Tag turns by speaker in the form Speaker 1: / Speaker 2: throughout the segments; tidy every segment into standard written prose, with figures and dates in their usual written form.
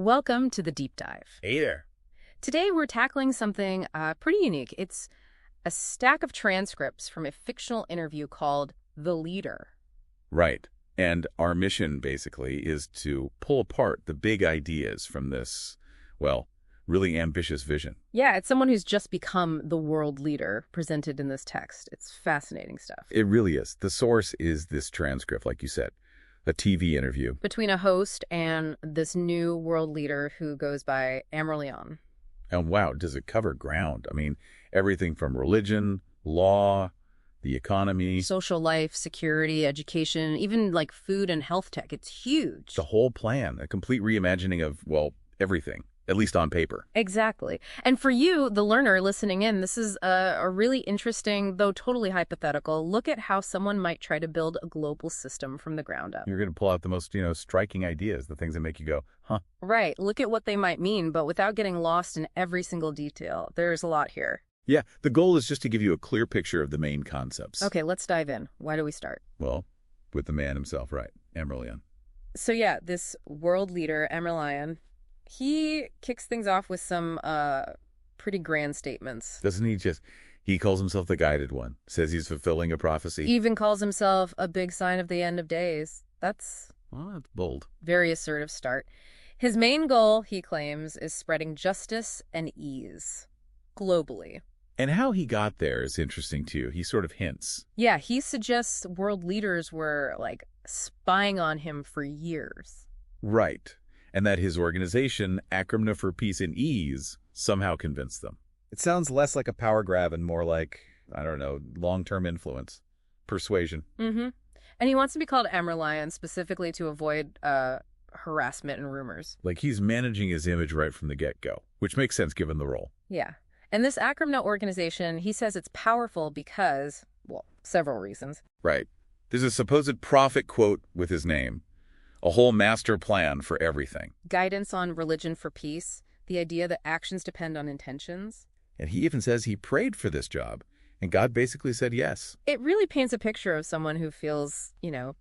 Speaker 1: Welcome to the Deep Dive.
Speaker 2: Hey there.
Speaker 1: Today we're tackling something pretty unique. It's a stack of transcripts from a fictional interview called The Leader.
Speaker 2: Right. And our mission, basically, is to pull apart the big ideas from this, well, really ambitious vision.
Speaker 1: Yeah, it's someone who's just become the world leader presented in this text. It's fascinating stuff.
Speaker 2: It really is. The source is this transcript, like you said, a TV interview.
Speaker 1: Between a host and this new world leader who goes by Amrelyon.
Speaker 2: And wow, does it cover ground? I mean, everything from religion, law, the economy.
Speaker 1: Social life, security, education, even like food and health tech. It's huge.
Speaker 2: The whole plan, a complete reimagining of, well, everything, at least on paper.
Speaker 1: Exactly. And for you, the learner listening in, this is a really interesting, though totally hypothetical, look at how someone might try to build a global system from the ground up.
Speaker 2: You're going to pull out the most, striking ideas, the things that make you go, huh?
Speaker 1: Right. Look at what they might mean, but without getting lost in every single detail. There's a lot here.
Speaker 2: Yeah, the goal is just to give you a clear picture of the main concepts.
Speaker 1: Okay, let's dive in. Why do we start?
Speaker 2: Well, with the man himself, right, Amrelyon.
Speaker 1: So yeah, this world leader, Amrelyon, he kicks things off with some pretty grand statements.
Speaker 2: Doesn't he calls himself the guided one, says he's fulfilling a prophecy.
Speaker 1: He even calls himself a big sign of the end of days. That's
Speaker 2: bold.
Speaker 1: Very assertive start. His main goal, he claims, is spreading justice and ease globally.
Speaker 2: And how he got there is interesting, too. He sort of hints.
Speaker 1: Yeah, he suggests world leaders were, like, spying on him for years.
Speaker 2: Right. And that his organization, Acromna for Peace and Ease, somehow convinced them.
Speaker 3: It sounds less like a power grab and more like,
Speaker 2: I don't know, long-term influence, persuasion.
Speaker 1: Mm-hmm. And he wants to be called Amrelyon specifically to avoid harassment and rumors.
Speaker 2: Like he's managing his image right from the get-go, which makes sense given the role.
Speaker 1: Yeah. And this Acromna organization, he says it's powerful because, well, several reasons.
Speaker 2: Right. There's a supposed prophet quote with his name. A whole master plan for everything.
Speaker 1: Guidance on religion for peace, the idea that actions depend on intentions.
Speaker 2: And he even says he prayed for this job, and God basically said yes.
Speaker 1: It really paints a picture of someone who feels,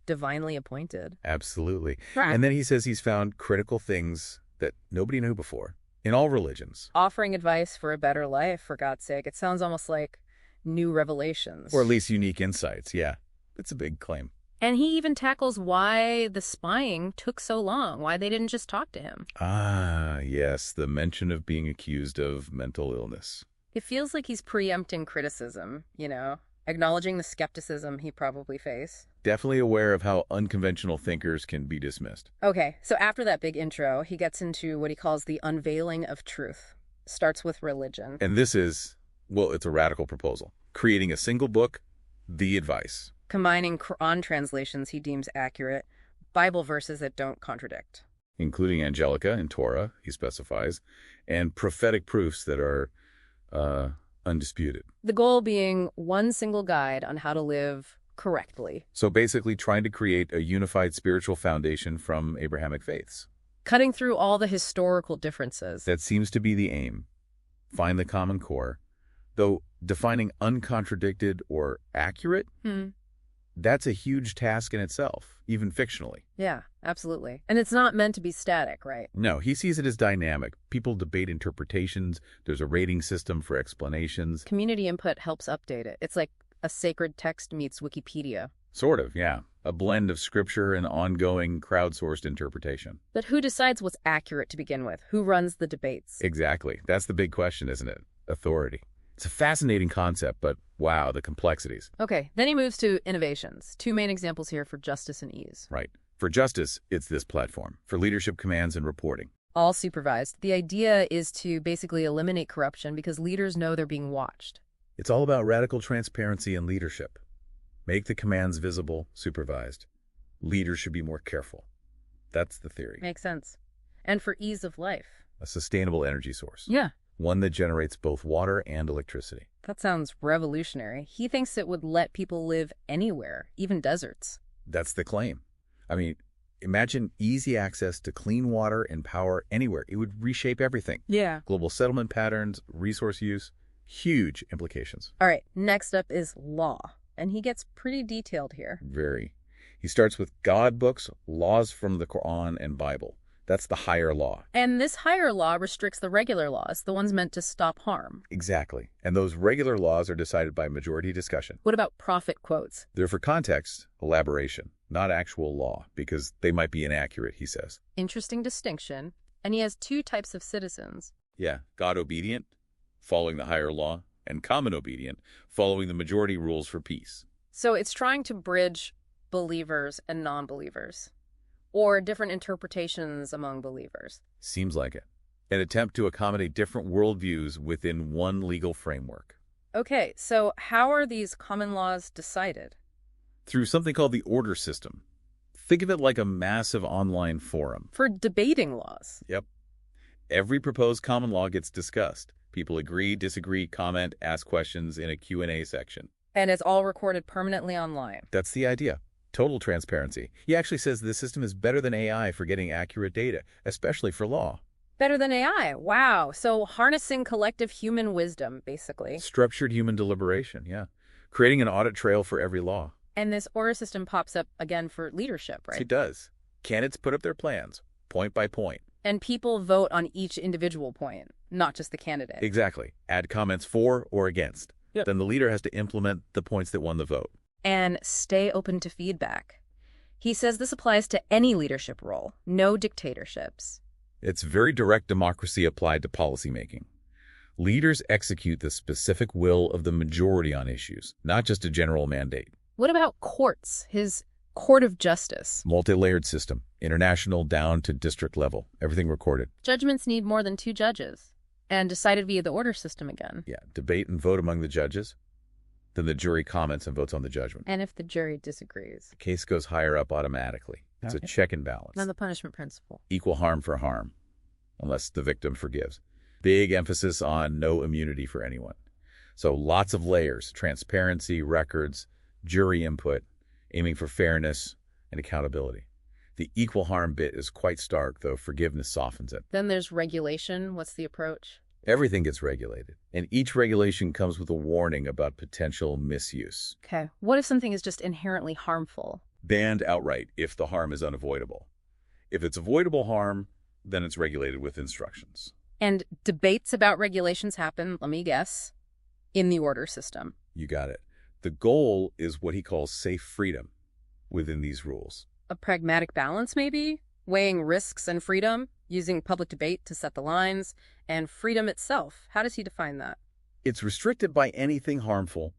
Speaker 1: divinely appointed.
Speaker 2: Absolutely.
Speaker 1: Right.
Speaker 2: And then he says he's found critical things that nobody knew before, in all religions.
Speaker 1: Offering advice for a better life, for God's sake. It sounds almost like new revelations.
Speaker 2: Or at least unique insights, yeah. It's a big claim.
Speaker 1: And he even tackles why the spying took so long, why they didn't just talk to him.
Speaker 2: Ah, yes, the mention of being accused of mental illness.
Speaker 1: It feels like he's preempting criticism, acknowledging the skepticism he probably faced.
Speaker 2: Definitely aware of how unconventional thinkers can be dismissed.
Speaker 1: Okay, so after that big intro, he gets into what he calls the unveiling of truth. Starts with religion.
Speaker 2: And this is, well, it's a radical proposal. Creating a single book, the advice.
Speaker 1: Combining Quran translations he deems accurate, Bible verses that don't contradict.
Speaker 2: Including Angelica and Torah, he specifies, and prophetic proofs that are undisputed.
Speaker 1: The goal being one single guide on how to live correctly.
Speaker 2: So basically trying to create a unified spiritual foundation from Abrahamic faiths.
Speaker 1: Cutting through all the historical differences.
Speaker 2: That seems to be the aim. Find the common core. Though defining uncontradicted or accurate, that's a huge task in itself, even fictionally.
Speaker 1: Yeah, absolutely. And it's not meant to be static, right?
Speaker 2: No, he sees it as dynamic. People debate interpretations. There's a rating system for explanations.
Speaker 1: Community input helps update it. It's like a sacred text meets Wikipedia.
Speaker 2: Sort of, yeah. A blend of scripture and ongoing crowdsourced interpretation.
Speaker 1: But who decides what's accurate to begin with? Who runs the debates?
Speaker 2: Exactly. That's the big question, isn't it? Authority. It's a fascinating concept, but wow, the complexities.
Speaker 1: Okay, then he moves to innovations. Two main examples here for justice and ease.
Speaker 2: Right. For justice, it's this platform. For leadership commands and reporting.
Speaker 1: All supervised. The idea is to basically eliminate corruption because leaders know they're being watched.
Speaker 2: It's all about radical transparency and leadership. Make the commands visible, supervised. Leaders should be more careful. That's the theory.
Speaker 1: Makes sense. And for ease of life.
Speaker 2: A sustainable energy source.
Speaker 1: Yeah.
Speaker 2: One that generates both water and electricity.
Speaker 1: That sounds revolutionary. He thinks it would let people live anywhere, even deserts.
Speaker 2: That's the claim. I mean, imagine easy access to clean water and power anywhere. It would reshape everything.
Speaker 1: Yeah.
Speaker 2: Global settlement patterns, resource use, huge implications.
Speaker 1: All right, next up is law. And he gets pretty detailed here.
Speaker 2: Very. He starts with God books, laws from the Quran and Bible. That's the higher law.
Speaker 1: And this higher law restricts the regular laws, the ones meant to stop harm.
Speaker 2: Exactly. And those regular laws are decided by majority discussion.
Speaker 1: What about profit quotes?
Speaker 2: They're for context, elaboration, not actual law, because they might be inaccurate, he says.
Speaker 1: Interesting distinction. And he has two types of citizens.
Speaker 2: Yeah, God obedient, following the higher law, and common obedient, following the majority rules for peace.
Speaker 1: So it's trying to bridge believers and non-believers, or different interpretations among believers.
Speaker 2: Seems like it. An attempt to accommodate different worldviews within one legal framework.
Speaker 1: Okay, so how are these common laws decided?
Speaker 2: Through something called the order system. Think of it like a massive online forum.
Speaker 1: For debating laws.
Speaker 2: Yep. Every proposed common law gets discussed. People agree, disagree, comment, ask questions in a Q&A section.
Speaker 1: And it's all recorded permanently online.
Speaker 2: That's the idea. Total transparency. He actually says the system is better than AI for getting accurate data, especially for law.
Speaker 1: Better than AI. Wow. So harnessing collective human wisdom, basically.
Speaker 2: Structured human deliberation, yeah. Creating an audit trail for every law.
Speaker 1: And this order system pops up again for leadership, right?
Speaker 2: It does. Candidates put up their plans, point by point.
Speaker 1: And people vote on each individual point, not just the candidate.
Speaker 2: Exactly. Add comments for or against.
Speaker 3: Yep.
Speaker 2: Then the leader has to implement the points that won the vote.
Speaker 1: And stay open to feedback. He says this applies to any leadership role, no dictatorships.
Speaker 2: It's very direct democracy applied to policymaking. Leaders execute the specific will of the majority on issues, not just a general mandate.
Speaker 1: What about courts, his court of justice?
Speaker 2: Multi-layered system, international down to district level, everything recorded.
Speaker 1: Judgments need more than 2 judges, and decided via the order system again.
Speaker 2: Yeah, debate and vote among the judges. Then the jury comments and votes on the judgment.
Speaker 1: And if the jury disagrees.
Speaker 2: The case goes higher up automatically. It's a check and balance.
Speaker 1: Not the punishment principle.
Speaker 2: Equal harm for harm, unless the victim forgives. Big emphasis on no immunity for anyone. So lots of layers, transparency, records, jury input, aiming for fairness and accountability. The equal harm bit is quite stark, though forgiveness softens it.
Speaker 1: Then there's regulation. What's the approach?
Speaker 2: Everything gets regulated, and each regulation comes with a warning about potential misuse.
Speaker 1: Okay. What if something is just inherently harmful?
Speaker 2: Banned outright if the harm is unavoidable. If it's avoidable harm, then it's regulated with instructions.
Speaker 1: And debates about regulations happen, let me guess, in the order system.
Speaker 2: You got it. The goal is what he calls safe freedom within these rules.
Speaker 1: A pragmatic balance, maybe? Weighing risks and freedom, using public debate to set the lines, and freedom itself. How does he define that?
Speaker 2: It's restricted by anything harmful.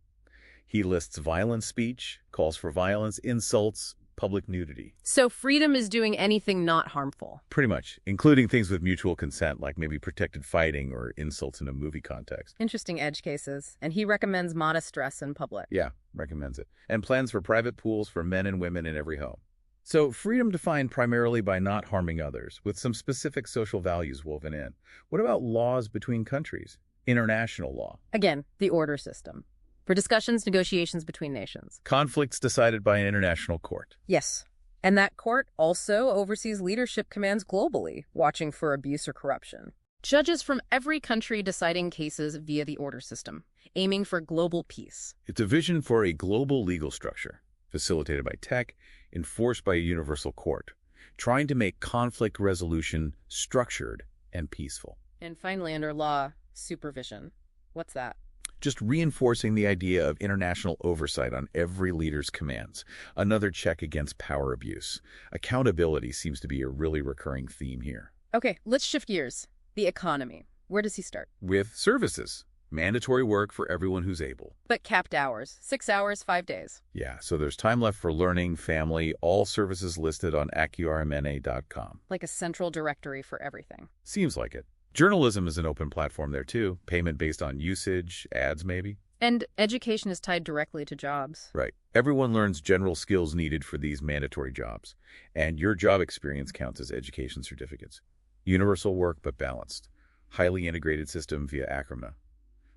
Speaker 2: He lists violent speech, calls for violence, insults, public nudity.
Speaker 1: So freedom is doing anything not harmful.
Speaker 2: Pretty much, including things with mutual consent, like maybe protected fighting or insults in a movie context.
Speaker 1: Interesting edge cases. And he recommends modest dress in public.
Speaker 2: Yeah, recommends it. And plans for private pools for men and women in every home. So freedom defined primarily by not harming others, with some specific social values woven in. What about laws between countries? International law.
Speaker 1: Again, the order system. For discussions, negotiations between nations.
Speaker 2: Conflicts decided by an international court.
Speaker 1: Yes. And that court also oversees leadership commands globally, watching for abuse or corruption. Judges from every country deciding cases via the order system, aiming for global peace.
Speaker 2: It's a vision for a global legal structure, facilitated by tech, enforced by a universal court, trying to make conflict resolution structured and peaceful.
Speaker 1: And finally, under law, supervision. What's that?
Speaker 2: Just reinforcing the idea of international oversight on every leader's commands, another check against power abuse. Accountability seems to be a really recurring theme here.
Speaker 1: Okay, let's shift gears. The economy. Where does he start?
Speaker 2: With services. Mandatory work for everyone who's able.
Speaker 1: But capped hours. 6 hours, 5 days.
Speaker 2: Yeah, so there's time left for learning, family, all services listed on acurmna.com.
Speaker 1: Like a central directory for everything.
Speaker 2: Seems like it. Journalism is an open platform there too. Payment based on usage, ads maybe.
Speaker 1: And education is tied directly to jobs.
Speaker 2: Right. Everyone learns general skills needed for these mandatory jobs. And your job experience counts as education certificates. Universal work, but balanced. Highly integrated system via Acroma.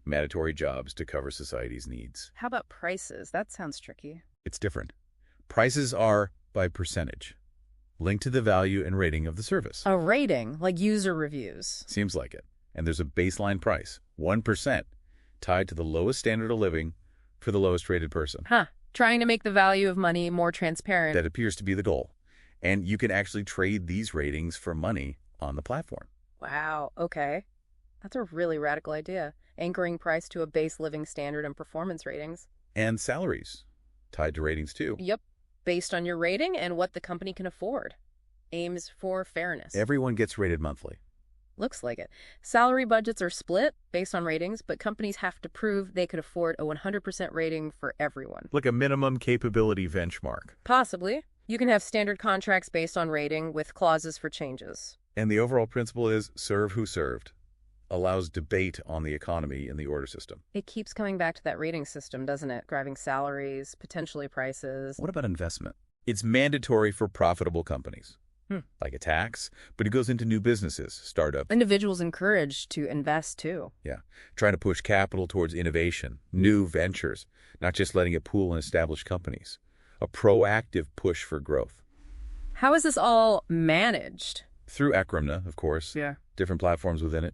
Speaker 2: Mandatory jobs to cover society's needs.
Speaker 1: How about prices? That sounds tricky.
Speaker 2: It's different. Prices are by percentage, linked to the value and rating of the service.
Speaker 1: A rating, like user reviews.
Speaker 2: Seems like it. And there's a baseline price, 1%, tied to the lowest standard of living for the lowest rated person.
Speaker 1: Huh. Trying to make the value of money more transparent.
Speaker 2: That appears to be the goal. And you can actually trade these ratings for money on the platform.
Speaker 1: Wow, okay. That's a really radical idea. Anchoring price to a base living standard and performance ratings.
Speaker 2: And salaries tied to ratings too.
Speaker 1: Yep, based on your rating and what the company can afford. Aims for fairness.
Speaker 2: Everyone gets rated monthly.
Speaker 1: Looks like it. Salary budgets are split based on ratings, but companies have to prove they could afford a 100% rating for everyone.
Speaker 2: Like a minimum capability benchmark.
Speaker 1: Possibly. You can have standard contracts based on rating with clauses for changes.
Speaker 2: And the overall principle is serve who served. Allows debate on the economy in the order system.
Speaker 1: It keeps coming back to that rating system, doesn't it? Driving salaries, potentially prices.
Speaker 2: What about investment? It's mandatory for profitable companies. Like a tax, but it goes into new businesses, startups.
Speaker 1: Individuals encouraged to invest too.
Speaker 2: Yeah, trying to push capital towards innovation, new ventures, not just letting it pool in established companies. A proactive push for growth.
Speaker 1: How is this all managed?
Speaker 2: Through Acrimna, of course.
Speaker 1: Yeah.
Speaker 2: Different platforms within it.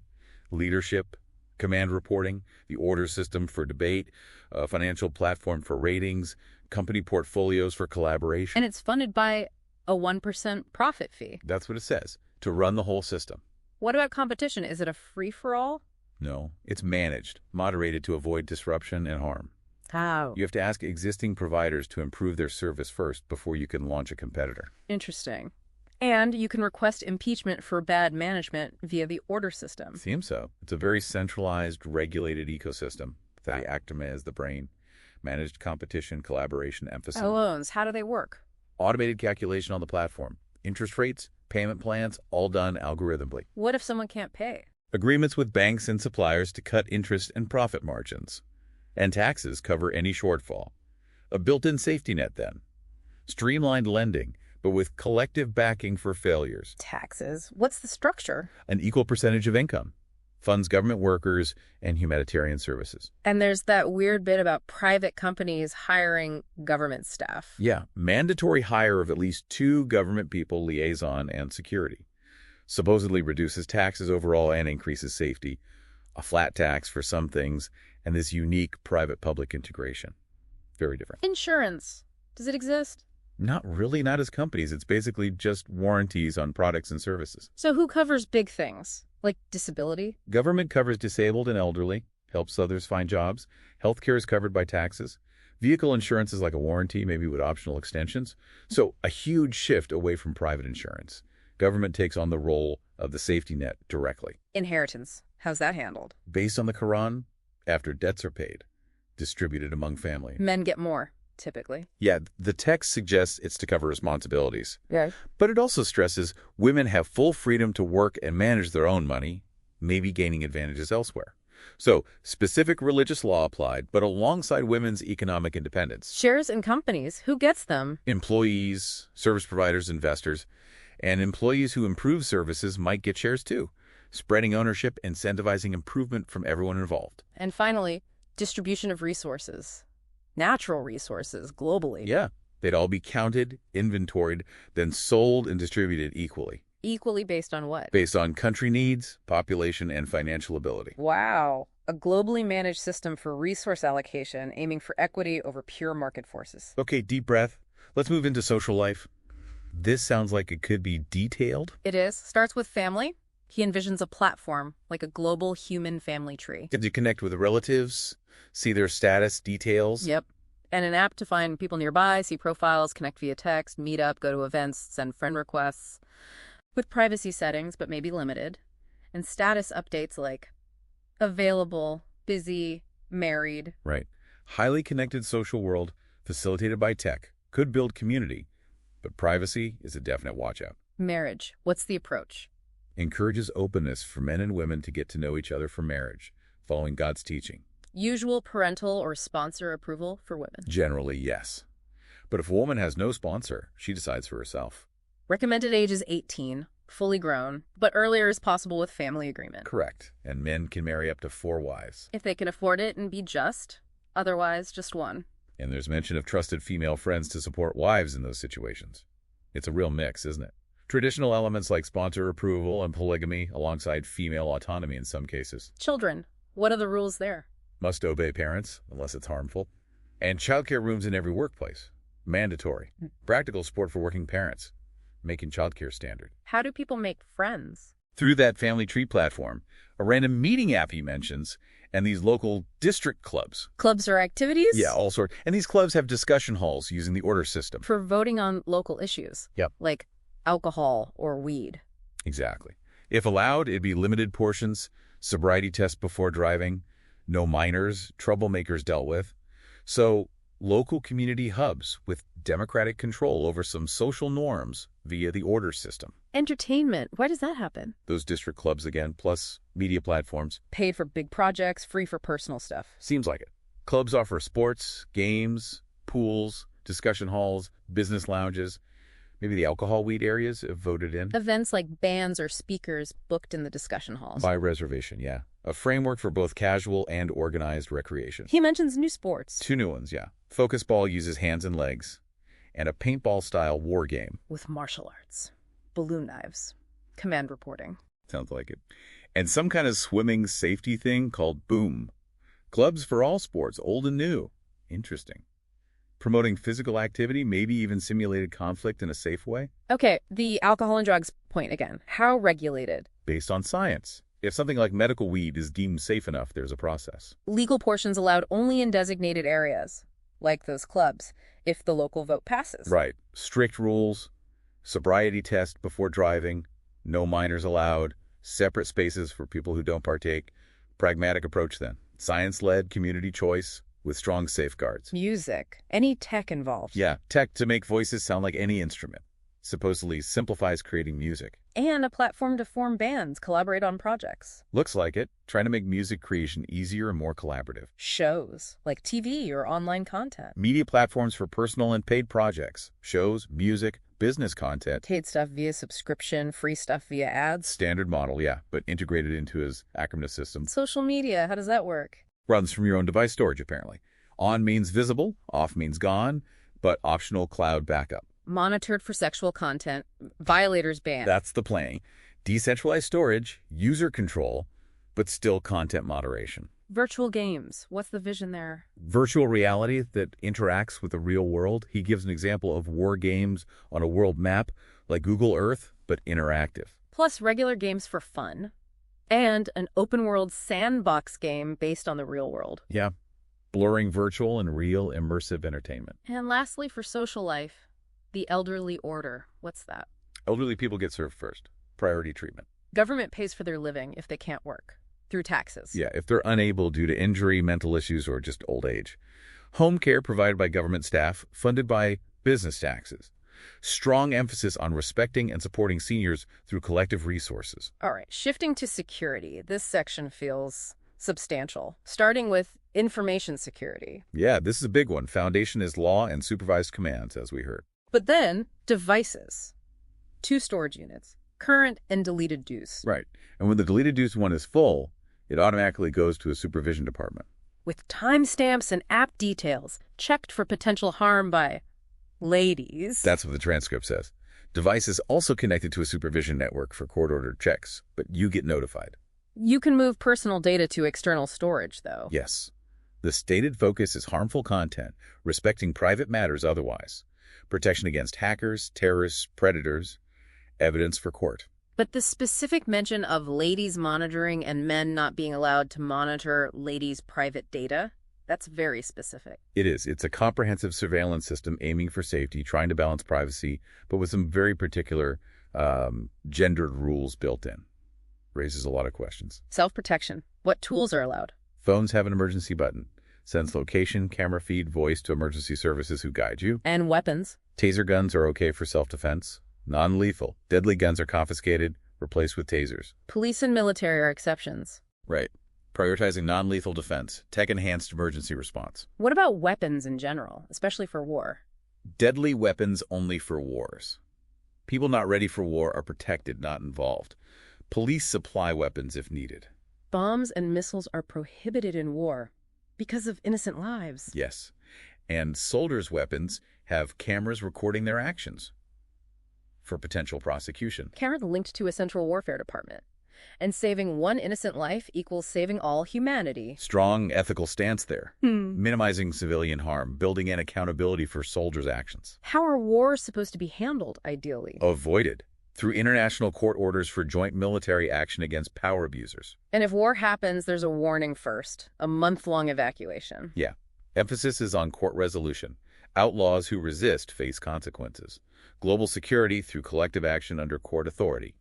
Speaker 2: Leadership, command reporting, the order system for debate, a financial platform for ratings, company portfolios for collaboration.
Speaker 1: And it's funded by a 1% profit fee.
Speaker 2: That's what it says, to run the whole system.
Speaker 1: What about competition? Is it a free-for-all?
Speaker 2: No, it's managed, moderated to avoid disruption and harm.
Speaker 1: How?
Speaker 2: You have to ask existing providers to improve their service first before you can launch a competitor.
Speaker 1: Interesting. And you can request impeachment for bad management via the order system.
Speaker 2: Seems so. It's a very centralized, regulated ecosystem. The Acrimna is the brain. Managed competition, collaboration, emphasis.
Speaker 1: Loans, how do they work?
Speaker 2: Automated calculation on the platform. Interest rates, payment plans, all done algorithmically.
Speaker 1: What if someone can't pay?
Speaker 2: Agreements with banks and suppliers to cut interest and profit margins. And taxes cover any shortfall. A built-in safety net then. Streamlined lending, but with collective backing for failures.
Speaker 1: Taxes? What's the structure?
Speaker 2: An equal percentage of income. Funds government workers and humanitarian services.
Speaker 1: And there's that weird bit about private companies hiring government staff.
Speaker 2: Yeah, mandatory hire of at least 2 government people, liaison, and security. Supposedly reduces taxes overall and increases safety. A flat tax for some things, and this unique private-public integration. Very different.
Speaker 1: Insurance. Does it exist?
Speaker 2: Not really, not as companies. It's basically just warranties on products and services.
Speaker 1: So who covers big things? Like disability?
Speaker 2: Government covers disabled and elderly, helps others find jobs. Healthcare is covered by taxes. Vehicle insurance is like a warranty, maybe with optional extensions. So a huge shift away from private insurance. Government takes on the role of the safety net directly.
Speaker 1: Inheritance. How's that handled?
Speaker 2: Based on the Quran, after debts are paid, distributed among family.
Speaker 1: Men get more, typically.
Speaker 2: Yeah, the text suggests it's to cover responsibilities.
Speaker 1: Yeah.
Speaker 2: But it also stresses women have full freedom to work and manage their own money, maybe gaining advantages elsewhere. So, specific religious law applied, but alongside women's economic independence.
Speaker 1: Shares in companies. Who gets them?
Speaker 2: Employees, service providers, investors, and employees who improve services might get shares too, spreading ownership, incentivizing improvement from everyone involved.
Speaker 1: And finally, distribution of resources. Natural resources, globally.
Speaker 2: Yeah, they'd all be counted, inventoried, then sold and distributed equally.
Speaker 1: Equally based on what?
Speaker 2: Based on country needs, population, and financial ability.
Speaker 1: Wow. A globally managed system for resource allocation aiming for equity over pure market forces.
Speaker 2: Okay, deep breath. Let's move into social life. This sounds like it could be detailed.
Speaker 1: It is. Starts with family. He envisions a platform, like a global human family tree.
Speaker 2: Get to connect with relatives, see their status, details.
Speaker 1: Yep. And an app to find people nearby, see profiles, connect via text, meet up, go to events, send friend requests. With privacy settings, but maybe limited. And status updates like available, busy, married.
Speaker 2: Right. Highly connected social world, facilitated by tech, could build community, but privacy is a definite watch-out.
Speaker 1: Marriage. What's the approach?
Speaker 2: Encourages openness for men and women to get to know each other for marriage, following God's teaching.
Speaker 1: Usual parental or sponsor approval for women.
Speaker 2: Generally, yes. But if a woman has no sponsor, she decides for herself.
Speaker 1: Recommended age is 18, fully grown, but earlier is possible with family agreement.
Speaker 2: Correct. And men can marry up to 4 wives.
Speaker 1: If they can afford it and be just. Otherwise, just one.
Speaker 2: And there's mention of trusted female friends to support wives in those situations. It's a real mix, isn't it? Traditional elements like sponsor approval and polygamy alongside female autonomy in some cases.
Speaker 1: Children. What are the rules there?
Speaker 2: Must obey parents, unless it's harmful. And childcare rooms in every workplace. Mandatory. Practical support for working parents. making childcare standard.
Speaker 1: How do people make friends?
Speaker 2: Through that family tree platform, a random meeting app he mentions, and these local district clubs.
Speaker 1: Clubs or activities?
Speaker 2: Yeah, all sorts. And these clubs have discussion halls using the order system.
Speaker 1: For voting on local issues.
Speaker 2: Yep.
Speaker 1: Like alcohol or weed.
Speaker 2: Exactly. If allowed, it'd be limited portions, sobriety test before driving, no minors, troublemakers dealt with. So local community hubs with democratic control over some social norms via the order system.
Speaker 1: Entertainment. Why does that happen?
Speaker 2: Those district clubs again, plus media platforms.
Speaker 1: Paid for big projects, free for personal stuff.
Speaker 2: Seems like it. Clubs offer sports, games, pools, discussion halls, business lounges. Maybe the alcohol weed areas have voted in.
Speaker 1: Events like bands or speakers booked in the discussion halls.
Speaker 2: By reservation, yeah. A framework for both casual and organized recreation.
Speaker 1: He mentions new sports.
Speaker 2: 2 new ones, yeah. Focus ball uses hands and legs, and a paintball-style war game.
Speaker 1: With martial arts. Balloon knives. Command reporting.
Speaker 2: Sounds like it. And some kind of swimming safety thing called Boom. Clubs for all sports, old and new. Interesting. Promoting physical activity, maybe even simulated conflict in a safe way?
Speaker 1: Okay, the alcohol and drugs point again. How regulated?
Speaker 2: Based on science. If something like medical weed is deemed safe enough, there's a process.
Speaker 1: Legal portions allowed only in designated areas, like those clubs, if the local vote passes.
Speaker 2: Right. Strict rules, sobriety test before driving, no minors allowed, separate spaces for people who don't partake. Pragmatic approach then. Science-led community choice with strong safeguards.
Speaker 1: Music. Any tech involved.
Speaker 2: Yeah, tech to make voices sound like any instrument. Supposedly simplifies creating music.
Speaker 1: And a platform to form bands, collaborate on projects.
Speaker 2: Looks like it. Trying to make music creation easier and more collaborative.
Speaker 1: Shows, like TV or online content.
Speaker 2: Media platforms for personal and paid projects. Shows, music, business content.
Speaker 1: Paid stuff via subscription, free stuff via ads.
Speaker 2: Standard model, yeah, but integrated into his Acronym system.
Speaker 1: Social media, how does that work?
Speaker 2: Runs from your own device storage, apparently. On means visible, off means gone, but optional cloud backup.
Speaker 1: Monitored for sexual content, violators banned.
Speaker 2: That's the plan. Decentralized storage, user control, but still content moderation.
Speaker 1: Virtual games. What's the vision there?
Speaker 2: Virtual reality that interacts with the real world. He gives an example of war games on a world map, like Google Earth, but interactive.
Speaker 1: Plus regular games for fun. And an open-world sandbox game based on the real world.
Speaker 2: Yeah, blurring virtual and real immersive entertainment.
Speaker 1: And lastly, for social life, the elderly order. What's that?
Speaker 2: Elderly people get served first. Priority treatment.
Speaker 1: Government pays for their living if they can't work. Through taxes.
Speaker 2: Yeah, if they're unable due to injury, mental issues, or just old age. Home care provided by government staff, funded by business taxes. Strong emphasis on respecting and supporting seniors through collective resources.
Speaker 1: All right, shifting to security. This section feels substantial, starting with information security.
Speaker 2: Yeah, this is a big one. Foundation is law and supervised commands, as we heard.
Speaker 1: But then, devices. 2 storage units, current and deleted deuce.
Speaker 2: Right. And when the deleted deuce one is full, it automatically goes to a supervision department.
Speaker 1: With timestamps and app details, checked for potential harm by ladies.
Speaker 2: That's what the transcript says. Device is also connected to a supervision network for court-ordered checks, but you get notified.
Speaker 1: You can move personal data to external storage, though.
Speaker 2: Yes. The stated focus is harmful content, respecting private matters otherwise. Protection against hackers, terrorists, predators. Evidence for court.
Speaker 1: But the specific mention of ladies monitoring and men not being allowed to monitor ladies' private data, that's very specific.
Speaker 2: It is. It's a comprehensive surveillance system aiming for safety, trying to balance privacy, but with some very particular gendered rules built in. Raises a lot of questions.
Speaker 1: Self-protection. What tools are allowed?
Speaker 2: Phones have an emergency button. Sends location, camera feed, voice to emergency services who guide you.
Speaker 1: And weapons.
Speaker 2: Taser guns are okay for self-defense. Non-lethal. Deadly guns are confiscated, replaced with tasers.
Speaker 1: Police and military are exceptions.
Speaker 2: Right. Prioritizing non-lethal defense, tech-enhanced emergency response.
Speaker 1: What about weapons in general, especially for war?
Speaker 2: Deadly weapons only for wars. People not ready for war are protected, not involved. Police supply weapons if needed.
Speaker 1: Bombs and missiles are prohibited in war because of innocent lives.
Speaker 2: Yes. And soldiers' weapons have cameras recording their actions for potential prosecution.
Speaker 1: Cameras linked to a central warfare department. And saving one innocent life equals saving all humanity.
Speaker 2: Strong ethical stance there. Minimizing civilian harm, building in accountability for soldiers' actions.
Speaker 1: How are wars supposed to be handled, ideally?
Speaker 2: Avoided through international court orders for joint military action against power abusers.
Speaker 1: And if war happens, there's a warning first, a month-long evacuation.
Speaker 2: Yeah. Emphasis is on court resolution. Outlaws who resist face consequences. Global security through collective action under court authority.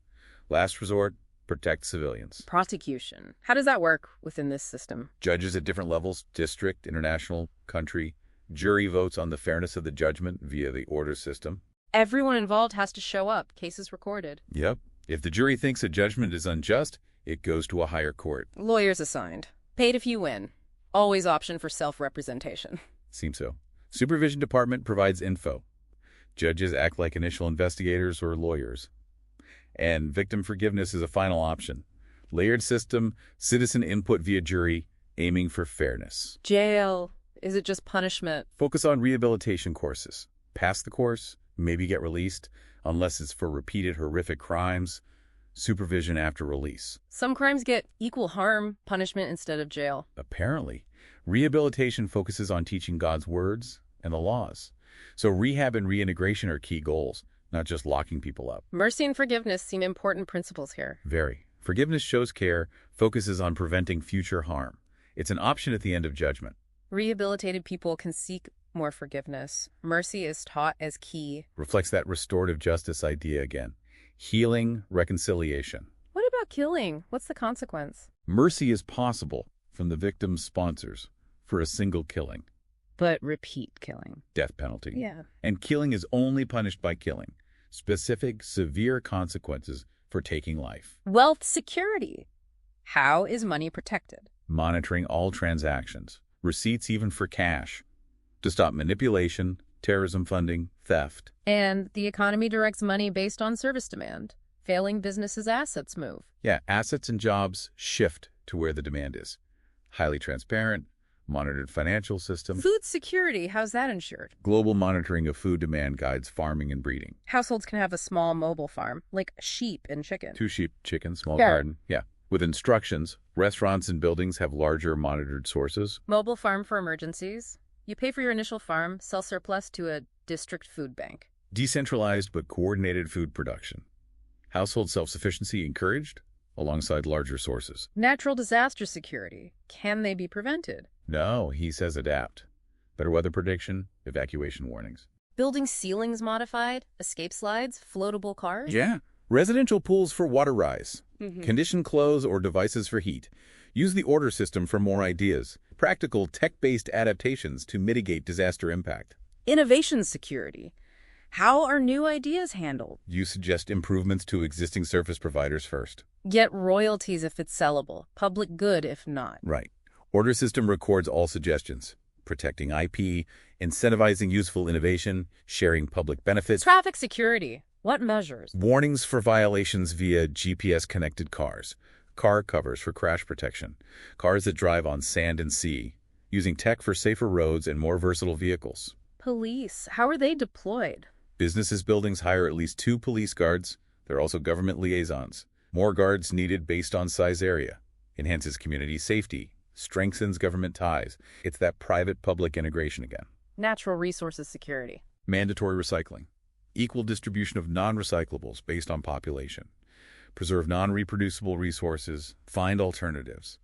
Speaker 2: Last resort, protect civilians.
Speaker 1: Prosecution. How does that work within this system?
Speaker 2: Judges at different levels, district, international, country. Jury votes on the fairness of the judgment via the order system.
Speaker 1: Everyone involved has to show up. Cases recorded.
Speaker 2: Yep. If the jury thinks a judgment is unjust, it goes to a higher court.
Speaker 1: Lawyers assigned. Paid if you win. Always option for self-representation.
Speaker 2: Seems so. Supervision department provides info. Judges act like initial investigators or lawyers. And victim forgiveness is a final option. Layered system, citizen input via jury, aiming for fairness.
Speaker 1: Jail. Is it just punishment?
Speaker 2: Focus on rehabilitation courses. Pass the course, maybe get released, unless it's for repeated horrific crimes. Supervision after release.
Speaker 1: Some crimes get equal harm punishment instead of jail.
Speaker 2: Apparently, rehabilitation focuses on teaching God's words and the laws. So rehab and reintegration are key goals, not just locking people up.
Speaker 1: Mercy and forgiveness seem important principles here.
Speaker 2: Very. Forgiveness shows care, focuses on preventing future harm. It's an option at the end of judgment.
Speaker 1: Rehabilitated people can seek more forgiveness. Mercy is taught as key.
Speaker 2: Reflects that restorative justice idea again. Healing, reconciliation.
Speaker 1: What about killing? What's the consequence?
Speaker 2: Mercy is possible from the victim's sponsors for a single killing.
Speaker 1: But repeat killing.
Speaker 2: Death penalty.
Speaker 1: Yeah.
Speaker 2: And killing is only punished by killing. Specific, severe consequences for taking life.
Speaker 1: Wealth security. How is money protected?
Speaker 2: Monitoring all transactions. Receipts even for cash. To stop manipulation, terrorism funding, theft.
Speaker 1: And the economy directs money based on service demand. Failing businesses' assets move.
Speaker 2: Yeah, assets and jobs shift to where the demand is. Highly transparent, monitored financial system.
Speaker 1: Food security, how's that ensured?
Speaker 2: Global monitoring of food demand guides farming and breeding.
Speaker 1: Households can have a small mobile farm, like sheep and chicken.
Speaker 2: 2 sheep, chicken, small
Speaker 1: Yeah.
Speaker 2: garden. Yeah. With instructions, restaurants and buildings have larger monitored sources.
Speaker 1: Mobile farm for emergencies. You pay for your initial farm, sell surplus to a district food bank.
Speaker 2: Decentralized but coordinated food production. Household self-sufficiency encouraged alongside larger sources.
Speaker 1: Natural disaster security. Can they be prevented?
Speaker 2: No, he says adapt. Better weather prediction, evacuation warnings.
Speaker 1: Building ceilings modified, escape slides, floatable cars?
Speaker 2: Yeah. Residential pools for water rise. Conditioned clothes or devices for heat. Use the order system for more ideas. Practical tech-based adaptations to mitigate disaster impact.
Speaker 1: Innovation security. How are new ideas handled?
Speaker 2: You suggest improvements to existing service providers first.
Speaker 1: Get royalties if it's sellable, public good if not.
Speaker 2: Right. Order system records all suggestions. Protecting IP, incentivizing useful innovation, sharing public benefits.
Speaker 1: Traffic security. What measures?
Speaker 2: Warnings for violations via GPS-connected cars. Car covers for crash protection. Cars that drive on sand and sea. Using tech for safer roads and more versatile vehicles.
Speaker 1: Police. How are they deployed?
Speaker 2: Businesses' buildings hire at least 2 police guards. They're also government liaisons. More guards needed based on size area. Enhances community safety. Strengthens government ties. It's that private-public integration again.
Speaker 1: Natural resources security.
Speaker 2: Mandatory recycling. Equal distribution of non-recyclables based on population. Preserve non-reproducible resources. Find alternatives.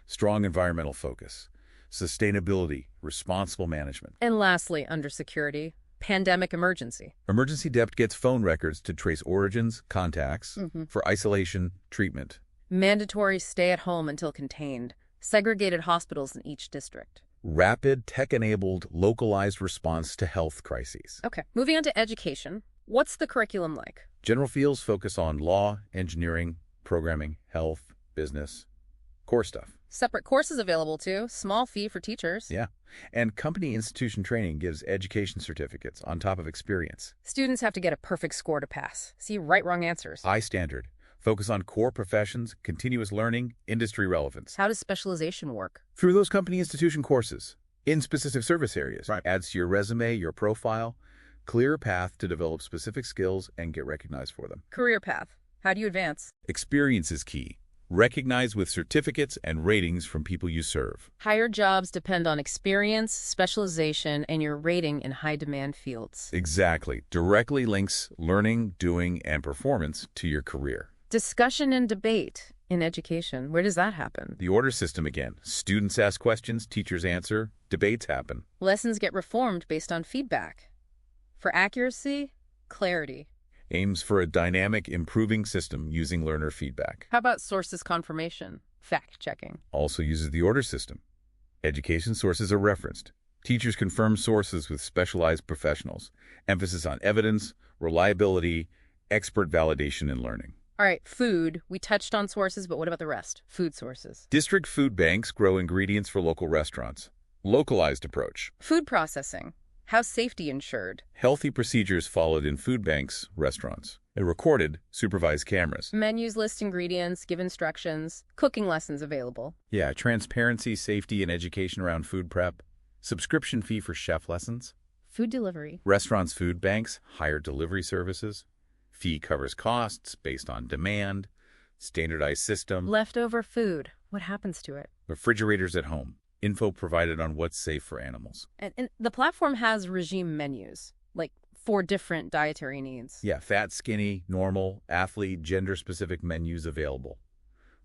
Speaker 2: Strong environmental focus. Sustainability. Responsible management.
Speaker 1: And lastly, under security, pandemic emergency.
Speaker 2: Emergency depth gets phone records to trace origins, contacts, for isolation, treatment.
Speaker 1: Mandatory stay at home until contained. Segregated hospitals in each district.
Speaker 2: Rapid, tech-enabled, localized response to health crises.
Speaker 1: Okay, moving on to education. What's the curriculum like?
Speaker 2: General fields focus on law, engineering, programming, health, business, core stuff.
Speaker 1: Separate courses available too. Small fee for teachers.
Speaker 2: Yeah. And company institution training gives education certificates on top of experience.
Speaker 1: Students have to get a perfect score to pass. See right, wrong answers.
Speaker 2: High standard. Focus on core professions, continuous learning, industry relevance.
Speaker 1: How does specialization work?
Speaker 2: Through those company institution courses, in specific service areas.
Speaker 3: Right.
Speaker 2: Adds to your resume, your profile. Clear path to develop specific skills and get recognized for them.
Speaker 1: Career path. How do you advance?
Speaker 2: Experience is key. recognized with certificates and ratings from people you serve.
Speaker 1: Higher jobs depend on experience, specialization, and your rating in high-demand fields.
Speaker 2: Exactly. Directly links learning, doing, and performance to your career.
Speaker 1: Discussion and debate in education. Where does that happen?
Speaker 2: The order system again. Students ask questions, teachers answer, debates happen.
Speaker 1: Lessons get reformed based on feedback. For accuracy, clarity.
Speaker 2: Aims for a dynamic, improving system using learner feedback.
Speaker 1: How about sources confirmation? Fact-checking.
Speaker 2: Also uses the order system. Education sources are referenced. Teachers confirm sources with specialized professionals. Emphasis on evidence, reliability, expert validation in learning.
Speaker 1: All right, food. We touched on sources, but what about the rest? Food sources.
Speaker 2: District food banks grow ingredients for local restaurants. Localized approach.
Speaker 1: Food processing. How's safety ensured?
Speaker 2: Healthy procedures followed in food banks, restaurants. And recorded, supervised cameras.
Speaker 1: Menus list ingredients, give instructions, cooking lessons available.
Speaker 2: Yeah, transparency, safety, and education around food prep. Subscription fee for chef lessons.
Speaker 1: Food delivery.
Speaker 2: Restaurants, food banks, hire delivery services. Fee covers costs based on demand. Standardized system.
Speaker 1: Leftover food. What happens to it?
Speaker 2: Refrigerators at home. Info provided on what's safe for animals.
Speaker 1: And the platform has regime menus, like for different dietary needs.
Speaker 2: Yeah, fat, skinny, normal, athlete, gender-specific menus available.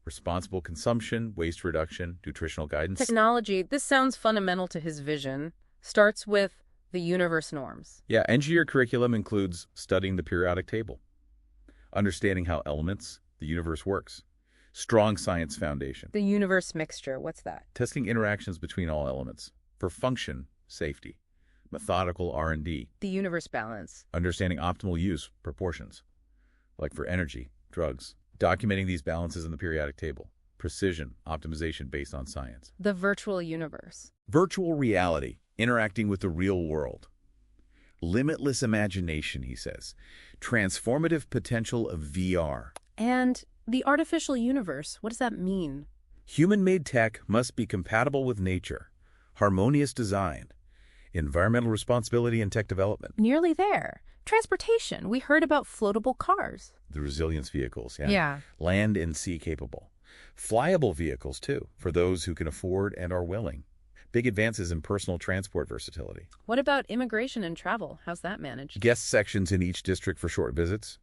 Speaker 2: Responsible consumption, waste reduction, nutritional guidance.
Speaker 1: Technology, this sounds fundamental to his vision, starts with the universe norms.
Speaker 2: Yeah, engineer curriculum includes studying the periodic table, understanding how elements, the universe works, strong science foundation,
Speaker 1: The universe mixture, what's that?
Speaker 2: testing interactions between all elements, for function, safety, methodical R&D,
Speaker 1: The universe balance.
Speaker 2: understanding optimal use, proportions, like for energy, drugs, documenting these balances in the periodic table, precision, optimization based on science.
Speaker 1: The virtual universe.
Speaker 2: Virtual reality, interacting with the real world. Limitless imagination, he says. Transformative potential of VR.
Speaker 1: And the artificial universe, what does that mean?
Speaker 2: Human-made tech must be compatible with nature. Harmonious design. Environmental responsibility and tech development.
Speaker 1: Nearly there. Transportation, we heard about floatable cars.
Speaker 2: The resilience vehicles,
Speaker 1: Yeah.
Speaker 2: Land and sea capable. Flyable vehicles, too, for those who can afford and are willing. Big advances in personal transport versatility.
Speaker 1: What about immigration and travel? How's that managed?
Speaker 2: Guest sections in each district for short visits.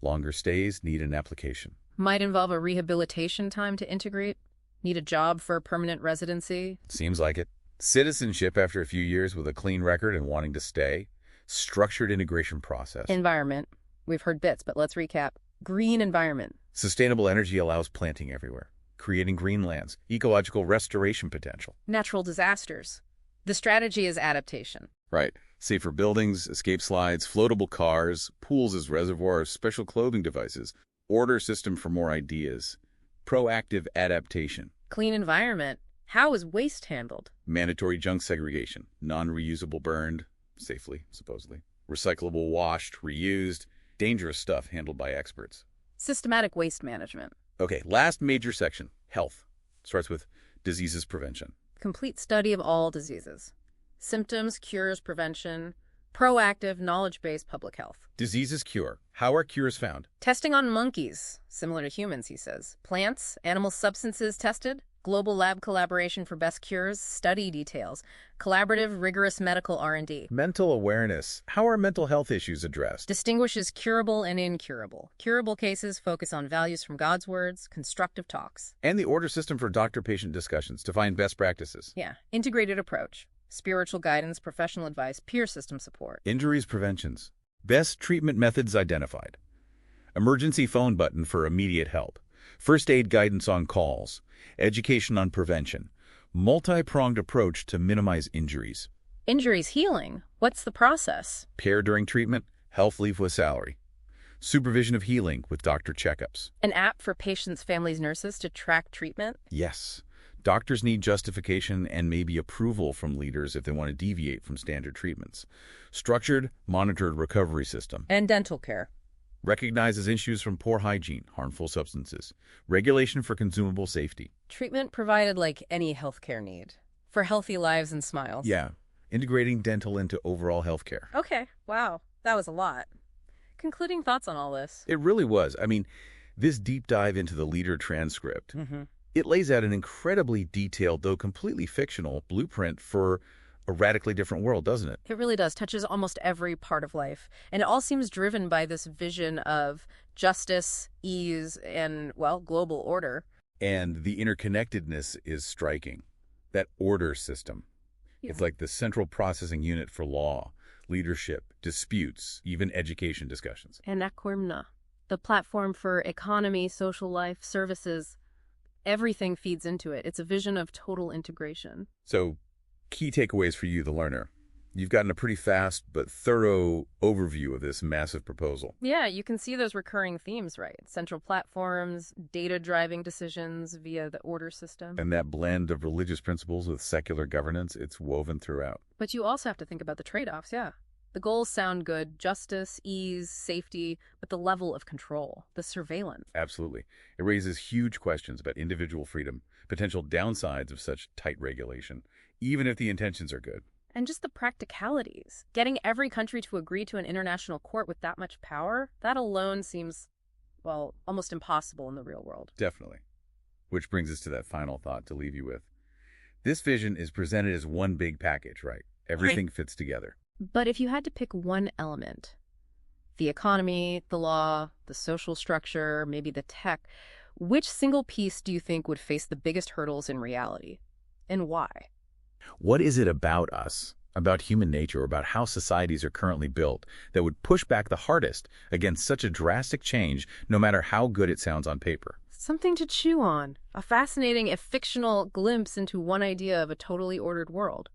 Speaker 2: Longer stays need an application.
Speaker 1: Might involve a rehabilitation time to integrate? Need a job for a permanent residency?
Speaker 2: Seems like it. Citizenship after a few years with a clean record and wanting to stay. Structured integration process.
Speaker 1: Environment. We've heard bits, but let's recap. Green environment.
Speaker 2: Sustainable energy allows planting everywhere, creating greenlands, ecological restoration potential.
Speaker 1: Natural disasters. The strategy is adaptation.
Speaker 2: Right. Safer buildings, escape slides, floatable cars, pools as reservoirs, special clothing devices, order system for more ideas, proactive adaptation,
Speaker 1: Clean environment. How is waste handled?
Speaker 2: mandatory junk segregation, non-reusable burned, safely, supposedly, recyclable washed, reused, dangerous stuff handled by experts.
Speaker 1: Systematic waste management.
Speaker 2: Okay, last major section, health. Starts with diseases prevention.
Speaker 1: Complete study of all diseases. Symptoms, cures, prevention. Proactive, knowledge-based public health.
Speaker 2: Diseases cure. How are cures found?
Speaker 1: Testing on monkeys, similar to humans, he says. Plants, animal substances tested. Global lab collaboration for best cures, study details. Collaborative, rigorous medical R&D.
Speaker 2: Mental awareness. How are mental health issues addressed?
Speaker 1: Distinguishes curable and incurable. Curable cases focus on values from God's words, constructive talks.
Speaker 2: And the order system for doctor-patient discussions to find best practices.
Speaker 1: Yeah, integrated approach. Spiritual guidance, professional advice, peer system support.
Speaker 2: Injuries preventions. Best treatment methods identified. Emergency phone button for immediate help. First aid guidance on calls. Education on prevention. Multi-pronged approach to minimize injuries.
Speaker 1: Injuries healing. What's the process?
Speaker 2: Care during treatment. Health leave with salary. Supervision of healing with doctor checkups.
Speaker 1: An app for patients, families, nurses to track treatment.
Speaker 2: Yes. Doctors need justification and maybe approval from leaders if they want to deviate from standard treatments. Structured, monitored recovery system.
Speaker 1: And dental care.
Speaker 2: Recognizes issues from poor hygiene, harmful substances. Regulation for consumable safety.
Speaker 1: Treatment provided like any healthcare need. For healthy lives and smiles.
Speaker 2: Yeah. Integrating dental into overall healthcare.
Speaker 1: Okay, wow. That was a lot. Concluding thoughts on all this.
Speaker 2: It really was. I mean, This deep dive into the leader transcript,
Speaker 1: Mm-hmm.
Speaker 2: it lays out an incredibly detailed, though completely fictional, blueprint for a radically different world, doesn't it?
Speaker 1: It really does. Touches almost every part of life. And it all seems driven by this vision of justice, ease, and, well, global order.
Speaker 2: And the interconnectedness is striking. That order system.
Speaker 1: Yeah.
Speaker 2: It's like the central processing unit for law, leadership, disputes, even education discussions.
Speaker 1: And Akwimna, the platform for economy, social life, services, everything feeds into it. It's a vision of total integration.
Speaker 2: So, key takeaways for you, the learner. You've gotten a pretty fast but thorough overview of this massive proposal.
Speaker 1: Yeah, you can see those recurring themes, right? Central platforms, data-driving decisions via the order system.
Speaker 2: And that blend of religious principles with secular governance, it's woven throughout.
Speaker 1: But you also have to think about the trade-offs, yeah. The goals sound good, justice, ease, safety, but the level of control, the surveillance.
Speaker 2: Absolutely. It raises huge questions about individual freedom, potential downsides of such tight regulation, even if the intentions are good.
Speaker 1: And just the practicalities. Getting every country to agree to an international court with that much power, that alone seems, well, almost impossible in the real world.
Speaker 2: Definitely. Which brings us to that final thought to leave you with. This vision is presented as one big package, right? Everything fits together.
Speaker 1: But if you had to pick one element, the economy, the law, the social structure, maybe the tech, which single piece do you think would face the biggest hurdles in reality? And why?
Speaker 2: What is it about us, about human nature, about how societies are currently built, that would push back the hardest against such a drastic change, no matter how good it sounds on paper?
Speaker 1: Something to chew on. A fascinating, if fictional, glimpse into one idea of a totally ordered world.